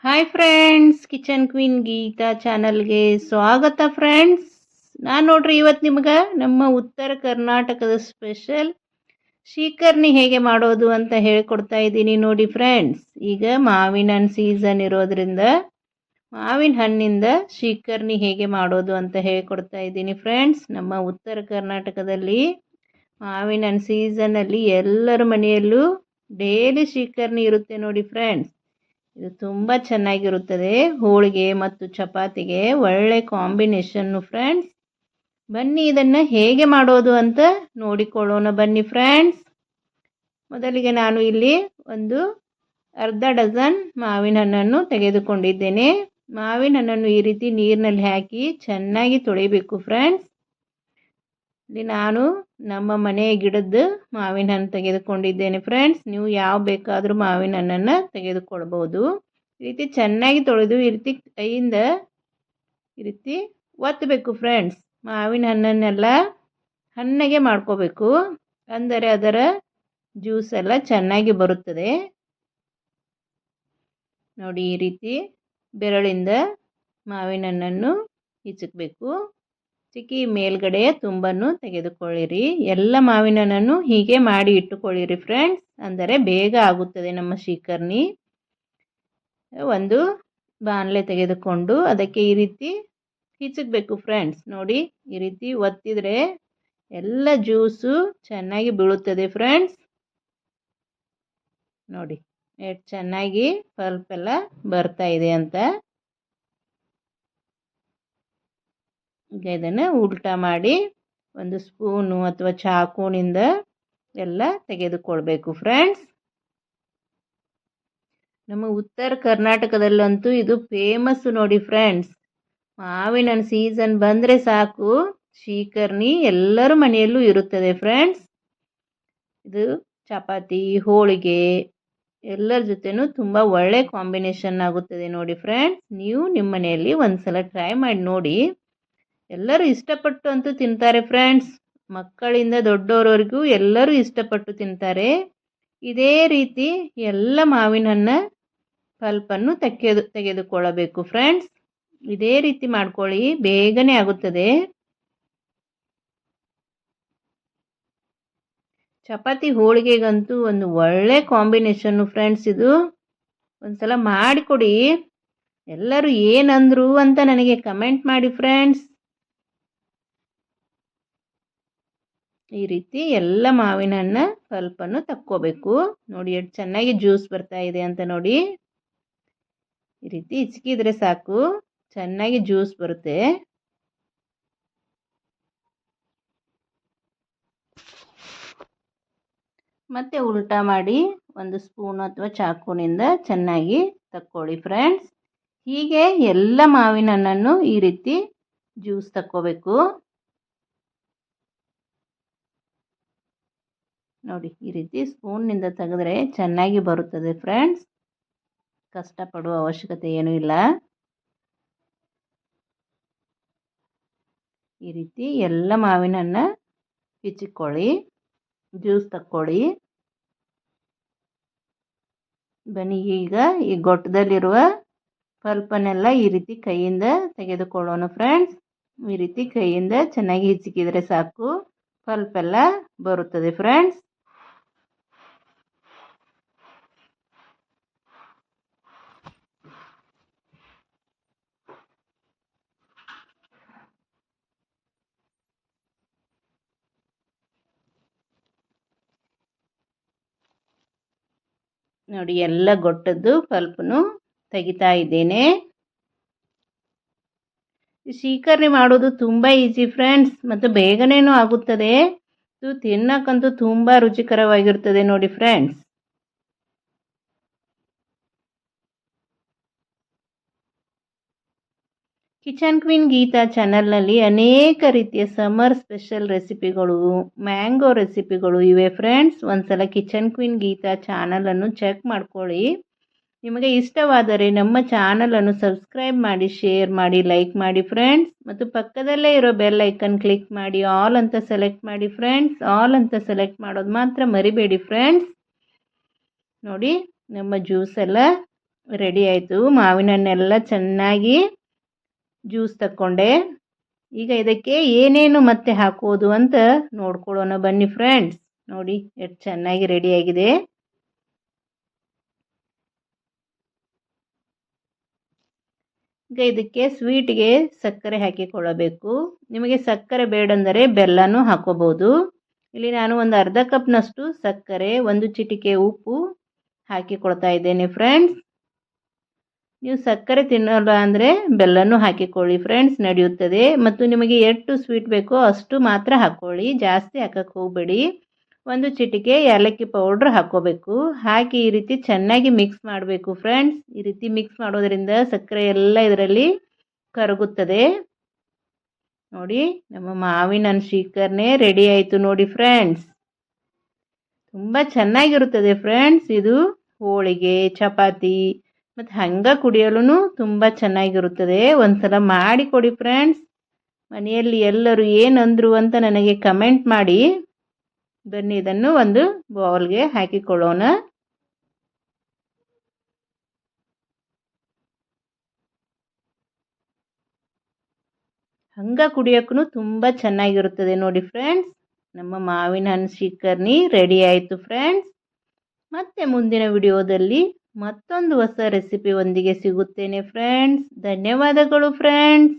Hi friends, kitchen queen Geetha ಚಾನಲ್ಗೆ ಸ್ವಾಗತ friends. ನಾನು ನೋಡ್ರಿ ಇವತ್ತು ನಿಮ್ಗೆ ನಮ್ಮ ಉತ್ತರ ಕರ್ನಾಟಕದ ಸ್ಪೆಷಲ್ ಶೀಕರ್ಣಿ ಹೇಗೆ ಮಾಡೋದು ಅಂತ ಹೇಳ್ಕೊಡ್ತಾ ಇದ್ದೀನಿ ನೋಡಿ ಫ್ರೆಂಡ್ಸ್. ಈಗ ಮಾವಿನ ಹಣ್ಣು ಸೀಸನ್ ಇರೋದ್ರಿಂದ ಮಾವಿನ ಹಣ್ಣಿಂದ ಶೀಕರ್ಣಿ ಹೇಗೆ ಮಾಡೋದು ಅಂತ ಹೇಳ್ಕೊಡ್ತಾ ಇದ್ದೀನಿ ಫ್ರೆಂಡ್ಸ್. ನಮ್ಮ ಉತ್ತರ ಕರ್ನಾಟಕದಲ್ಲಿ ಮಾವಿನ ಹಣ್ಣು ಸೀಸನ್ನಲ್ಲಿ ಎಲ್ಲರ ಮನೆಯಲ್ಲೂ ಡೈಲಿ ಶೀಕರ್ಣಿ ಇರುತ್ತೆ ನೋಡಿ ಫ್ರೆಂಡ್ಸ್. ಇದು ತುಂಬ ಚೆನ್ನಾಗಿರುತ್ತದೆ. ಹೋಳಿಗೆ ಮತ್ತು ಚಪಾತಿಗೆ ಒಳ್ಳೆ ಕಾಂಬಿನೇಷನ್ನು ಫ್ರೆಂಡ್ಸ್. ಬನ್ನಿ ಇದನ್ನು ಹೇಗೆ ಮಾಡೋದು ಅಂತ ನೋಡಿಕೊಳ್ಳೋಣ ಬನ್ನಿ ಫ್ರೆಂಡ್ಸ್. ಮೊದಲಿಗೆ ನಾನು ಇಲ್ಲಿ ಒಂದು ಅರ್ಧ ಡಜನ್ ಮಾವಿನ ಹಣ್ಣನ್ನು ತೆಗೆದುಕೊಂಡಿದ್ದೇನೆ. ಮಾವಿನ ಹಣ್ಣನ್ನು ಈ ರೀತಿ ನೀರಿನಲ್ಲಿ ಹಾಕಿ ಚೆನ್ನಾಗಿ ತೊಳಿಬೇಕು ಫ್ರೆಂಡ್ಸ್. ಇಲ್ಲಿ ನಾನು ನಮ್ಮ ಮನೆ ಗಿಡದ ಮಾವಿನ ಹಣ್ಣು ತೆಗೆದುಕೊಂಡಿದ್ದೇನೆ ಫ್ರೆಂಡ್ಸ್. ನೀವು ಯಾವ ಬೇಕಾದರೂ ಮಾವಿನ ಹಣ್ಣನ್ನು ತೆಗೆದುಕೊಳ್ಬೋದು. ಈ ರೀತಿ ಚೆನ್ನಾಗಿ ತೊಳೆದು ಈ ರೀತಿ ಕೈಯಿಂದ ಈ ರೀತಿ ಒತ್ತಬೇಕು ಫ್ರೆಂಡ್ಸ್. ಮಾವಿನ ಹಣ್ಣನ್ನೆಲ್ಲ ಹಣ್ಣಗೆ ಮಾಡ್ಕೋಬೇಕು, ಅಂದರೆ ಅದರ ಜ್ಯೂಸ್ ಎಲ್ಲ ಚೆನ್ನಾಗಿ ಬರುತ್ತದೆ ನೋಡಿ. ಈ ರೀತಿ ಬೆರಳಿಂದ ಮಾವಿನ ಹಣ್ಣನ್ನು ಹಿಚಕಬೇಕು. ಚಿಕ್ಕಿ ಮೇಲ್ಗಡೆ ತುಂಬನ್ನು ತೆಗೆದುಕೊಳ್ಳಿರಿ. ಎಲ್ಲ ಮಾವಿನ ಹಣ್ಣನ್ನು ಹೀಗೆ ಮಾಡಿ ಇಟ್ಟುಕೊಳ್ಳಿರಿ ಫ್ರೆಂಡ್ಸ್, ಅಂದರೆ ಬೇಗ ಆಗುತ್ತದೆ ನಮ್ಮ ಶೀಕರ್ಣಿ. ಒಂದು ಬಾಣಲೆ ತೆಗೆದುಕೊಂಡು ಅದಕ್ಕೆ ಈ ರೀತಿ ಹಿಚಕಬೇಕು ಫ್ರೆಂಡ್ಸ್. ನೋಡಿ, ಈ ರೀತಿ ಒತ್ತಿದರೆ ಎಲ್ಲ ಜ್ಯೂಸು ಚೆನ್ನಾಗಿ ಬೀಳುತ್ತದೆ ಫ್ರೆಂಡ್ಸ್. ನೋಡಿ ಎಷ್ಟು ಚೆನ್ನಾಗಿ ಪಲ್ಪ್ ಎಲ್ಲ ಬರ್ತಾ ಇದೆ ಅಂತ. ಈಗ ಇದನ್ನು ಉಲ್ಟಾ ಮಾಡಿ ಒಂದು ಸ್ಪೂನು ಅಥವಾ ಚಾಕುನಿಂದ ಎಲ್ಲ ತೆಗೆದುಕೊಳ್ಬೇಕು ಫ್ರೆಂಡ್ಸ್. ನಮ್ಮ ಉತ್ತರ ಕರ್ನಾಟಕದಲ್ಲಂತೂ ಇದು ಫೇಮಸ್ ನೋಡಿ ಫ್ರೆಂಡ್ಸ್. ಮಾವಿನ ಹಣ್ಣು ಸೀಸನ್ ಬಂದರೆ ಸಾಕು, ಶೀಕರ್ಣಿ ಎಲ್ಲರ ಮನೆಯಲ್ಲೂ ಇರುತ್ತದೆ ಫ್ರೆಂಡ್ಸ್. ಇದು ಚಪಾತಿ, ಹೋಳಿಗೆ ಎಲ್ಲರ ಜೊತೆನೂ ತುಂಬ ಒಳ್ಳೆ ಕಾಂಬಿನೇಷನ್ ಆಗುತ್ತದೆ ನೋಡಿ ಫ್ರೆಂಡ್ಸ್. ನೀವು ನಿಮ್ಮ ಮನೆಯಲ್ಲಿ ಒಂದ್ಸಲ ಟ್ರೈ ಮಾಡಿ ನೋಡಿ. ಎಲ್ಲರೂ ಇಷ್ಟಪಟ್ಟು ಅಂತೂ ತಿಂತಾರೆ ಫ್ರೆಂಡ್ಸ್. ಮಕ್ಕಳಿಂದ ದೊಡ್ಡವರವರೆಗೂ ಎಲ್ಲರೂ ಇಷ್ಟಪಟ್ಟು ತಿಂತಾರೆ. ಇದೇ ರೀತಿ ಎಲ್ಲ ಮಾವಿನ ಹಣ್ಣು ಪಲ್ಪನ್ನು ತೆಗೆದುಕೊಳ್ಳಬೇಕು ಫ್ರೆಂಡ್ಸ್. ಇದೇ ರೀತಿ ಮಾಡ್ಕೊಳ್ಳಿ, ಬೇಗನೆ ಆಗುತ್ತದೆ. ಚಪಾತಿ ಹೋಳಿಗೆಗಂತೂ ಒಂದು ಒಳ್ಳೆ ಕಾಂಬಿನೇಷನ್ನು ಫ್ರೆಂಡ್ಸ್. ಇದು ಒಂದ್ಸಲ ಮಾಡಿಕೊಡಿ. ಎಲ್ಲರೂ ಏನಂದ್ರು ಅಂತ ನನಗೆ ಕಮೆಂಟ್ ಮಾಡಿ ಫ್ರೆಂಡ್ಸ್. ಈ ರೀತಿ ಎಲ್ಲ ಮಾವಿನ ಹಣ್ಣು ಪಲ್ಪನ್ನು ತಕ್ಕೋಬೇಕು. ನೋಡಿ ಎಷ್ಟು ಚೆನ್ನಾಗಿ ಜ್ಯೂಸ್ ಬರ್ತಾ ಇದೆ ಅಂತ ನೋಡಿ. ಈ ರೀತಿ ಹಿಚ್ಕಿದ್ರೆ ಸಾಕು, ಚೆನ್ನಾಗಿ ಜ್ಯೂಸ್ ಬರುತ್ತೆ. ಮತ್ತೆ ಉಲ್ಟಾ ಮಾಡಿ ಒಂದು ಸ್ಪೂನ್ ಅಥವಾ ಚಾಕುನಿಂದ ಚೆನ್ನಾಗಿ ತಕ್ಕೊಳ್ಳಿ ಫ್ರೆಂಡ್ಸ್. ಹೀಗೆ ಎಲ್ಲ ಮಾವಿನ ಹಣ್ಣನ್ನು ಈ ರೀತಿ ಜ್ಯೂಸ್ ತಕ್ಕೋಬೇಕು ನೋಡಿ. ಈ ರೀತಿ ಸ್ಪೂನ್ನಿಂದ ತೆಗೆದ್ರೆ ಚೆನ್ನಾಗಿ ಬರುತ್ತದೆ ಫ್ರೆಂಡ್ಸ್. ಕಷ್ಟಪಡುವ ಅವಶ್ಯಕತೆ ಏನೂ ಇಲ್ಲ. ಈ ರೀತಿ ಎಲ್ಲ ಮಾವಿನ ಹಣ್ಣು ಹಿಚ್ಕೊಳ್ಳಿ, ಜ್ಯೂಸ್ ತಕ್ಕೊಳ್ಳಿ. ಬನ್ನಿ ಈಗ ಈ ಗೊಟ್ಟದಲ್ಲಿರುವ ಪಲ್ಪನ್ನೆಲ್ಲ ಈ ರೀತಿ ಕೈಯಿಂದ ತೆಗೆದುಕೊಳ್ಳೋಣ ಫ್ರೆಂಡ್ಸ್. ಈ ರೀತಿ ಕೈಯಿಂದ ಚೆನ್ನಾಗಿ ಹಿಚ್ಕಿದ್ರೆ ಸಾಕು, ಪಲ್ಪೆಲ್ಲ ಬರುತ್ತದೆ ಫ್ರೆಂಡ್ಸ್. ನೋಡಿ, ಎಲ್ಲ ಗೊಟ್ಟದ್ದು ಪಲ್ಪನ್ನು ತೆಗಿತಾ ಇದ್ದೇನೆ. ಶೀಕರ್ಣಿ ಮಾಡೋದು ತುಂಬ ಈಸಿ ಫ್ರೆಂಡ್ಸ್, ಮತ್ತು ಬೇಗನೇನೂ ಆಗುತ್ತದೆ. ಇದು ತಿನ್ನಕ್ಕಂತೂ ತುಂಬ ರುಚಿಕರವಾಗಿರ್ತದೆ ನೋಡಿ ಫ್ರೆಂಡ್ಸ್. ಕಿಚನ್ ಕ್ವೀನ್ ಗೀತಾ ಚಾನಲ್ನಲ್ಲಿ ಅನೇಕ ರೀತಿಯ ಸಮ್ಮರ್ ಸ್ಪೆಷಲ್ ರೆಸಿಪಿಗಳು, ಮ್ಯಾಂಗೋ ರೆಸಿಪಿಗಳು ಇವೆ ಫ್ರೆಂಡ್ಸ್. ಒಂದ್ಸಲ ಕಿಚನ್ ಕ್ವೀನ್ ಗೀತಾ ಚಾನಲನ್ನು ಚೆಕ್ ಮಾಡ್ಕೊಳ್ಳಿ. ನಿಮಗೆ ಇಷ್ಟವಾದರೆ ನಮ್ಮ ಚಾನಲನ್ನು ಸಬ್ಸ್ಕ್ರೈಬ್ ಮಾಡಿ, ಶೇರ್ ಮಾಡಿ, ಲೈಕ್ ಮಾಡಿ ಫ್ರೆಂಡ್ಸ್. ಮತ್ತು ಪಕ್ಕದಲ್ಲೇ ಇರೋ ಬೆಲ್ ಐಕನ್ ಕ್ಲಿಕ್ ಮಾಡಿ ಆಲ್ ಅಂತ ಸೆಲೆಕ್ಟ್ ಮಾಡಿ ಫ್ರೆಂಡ್ಸ್. ಆಲ್ ಅಂತ ಸೆಲೆಕ್ಟ್ ಮಾಡೋದು ಮಾತ್ರ ಮರಿಬೇಡಿ ಫ್ರೆಂಡ್ಸ್. ನೋಡಿ, ನಮ್ಮ ಜ್ಯೂಸ್ ಎಲ್ಲ ರೆಡಿ ಆಯಿತು. ಮಾವಿನ ಹಣ್ಣೆಲ್ಲ ಚೆನ್ನಾಗಿ ಜ್ಯೂಸ್ ತಕ್ಕೊಂಡೆ. ಈಗ ಇದಕ್ಕೆ ಏನೇನು ಮತ್ತೆ ಹಾಕೋದು ಅಂತ ನೋಡ್ಕೊಳ್ಳೋಣ ಬನ್ನಿ ಫ್ರೆಂಡ್ಸ್. ನೋಡಿ ಎಷ್ಟು ಚೆನ್ನಾಗಿ ರೆಡಿಯಾಗಿದೆ. ಈಗ ಇದಕ್ಕೆ ಸ್ವೀಟ್ಗೆ ಸಕ್ಕರೆ ಹಾಕಿಕೊಳ್ಳಬೇಕು. ನಿಮಗೆ ಸಕ್ಕರೆ ಬೇಡಂದರೆ ಬೆಲ್ಲನೂ ಹಾಕೋಬೋದು. ಇಲ್ಲಿ ನಾನು ಒಂದು ಅರ್ಧ ಕಪ್ನಷ್ಟು ಸಕ್ಕರೆ, 1 ಚಿಟಿಕೆ ಉಪ್ಪು ಹಾಕಿಕೊಳ್ತಾ ಇದ್ದೇನೆ ಫ್ರೆಂಡ್ಸ್. ನೀವು ಸಕ್ಕರೆ ತಿನ್ನೋಲ್ಲ ಅಂದರೆ ಬೆಲ್ಲನೂ ಹಾಕಿಕೊಳ್ಳಿ ಫ್ರೆಂಡ್ಸ್, ನಡೆಯುತ್ತದೆ. ಮತ್ತು ನಿಮಗೆ ಎಷ್ಟು ಸ್ವೀಟ್ ಬೇಕೋ ಅಷ್ಟು ಮಾತ್ರ ಹಾಕ್ಕೊಳ್ಳಿ, ಜಾಸ್ತಿ ಹಾಕಕ್ಕೆ ಹೋಗಬೇಡಿ. 1 ಚಿಟಿಕೆ ಏಲಕ್ಕಿ ಪೌಡ್ರ್ ಹಾಕ್ಕೋಬೇಕು. ಹಾಕಿ ಈ ರೀತಿ ಚೆನ್ನಾಗಿ ಮಿಕ್ಸ್ ಮಾಡಬೇಕು ಫ್ರೆಂಡ್ಸ್. ಈ ರೀತಿ ಮಿಕ್ಸ್ ಮಾಡೋದರಿಂದ ಸಕ್ಕರೆ ಎಲ್ಲ ಇದರಲ್ಲಿ ಕರಗುತ್ತದೆ. ನೋಡಿ ನಮ್ಮ ಮಾವಿನ ಹಣ್ಣು ಶ್ರೀಕರ್ಣಿ ರೆಡಿ ಆಯಿತು ನೋಡಿ ಫ್ರೆಂಡ್ಸ್. ತುಂಬ ಚೆನ್ನಾಗಿರುತ್ತದೆ ಫ್ರೆಂಡ್ಸ್. ಇದು ಹೋಳಿಗೆ, ಚಪಾತಿ ಮತ್ತು ಹಂಗೆ ಕುಡಿಯಲು ತುಂಬ ಚೆನ್ನಾಗಿರುತ್ತದೆ. ಒಂದ್ಸಲ ಮಾಡಿ ಕೊಡಿ ಫ್ರೆಂಡ್ಸ್. ಮನೆಯಲ್ಲಿ ಎಲ್ಲರೂ ಏನಂದ್ರು ಅಂತ ನನಗೆ ಕಮೆಂಟ್ ಮಾಡಿ. ಬನ್ನಿ ಇದನ್ನು ಒಂದು ಬೌಲ್ಗೆ ಹಾಕಿಕೊಳ್ಳೋಣ. ಹಂಗೆ ಕುಡಿಯೋಕ್ಕೂ ತುಂಬ ಚೆನ್ನಾಗಿರುತ್ತದೆ ನೋಡಿ ಫ್ರೆಂಡ್ಸ್. ನಮ್ಮ ಮಾವಿನ ಹಣ್ಣು ಶ್ರೀಕರ್ಣಿ ರೆಡಿ ಆಯಿತು ಫ್ರೆಂಡ್ಸ್. ಮತ್ತೆ ಮುಂದಿನ ವಿಡಿಯೋದಲ್ಲಿ ಮತ್ತೊಂದು ಹೊಸ ರೆಸಿಪಿ ಒಂದಿಗೆ ಸಿಗುತ್ತೇನೆ ಫ್ರೆಂಡ್ಸ್. ಧನ್ಯವಾದಗಳು ಫ್ರೆಂಡ್ಸ್.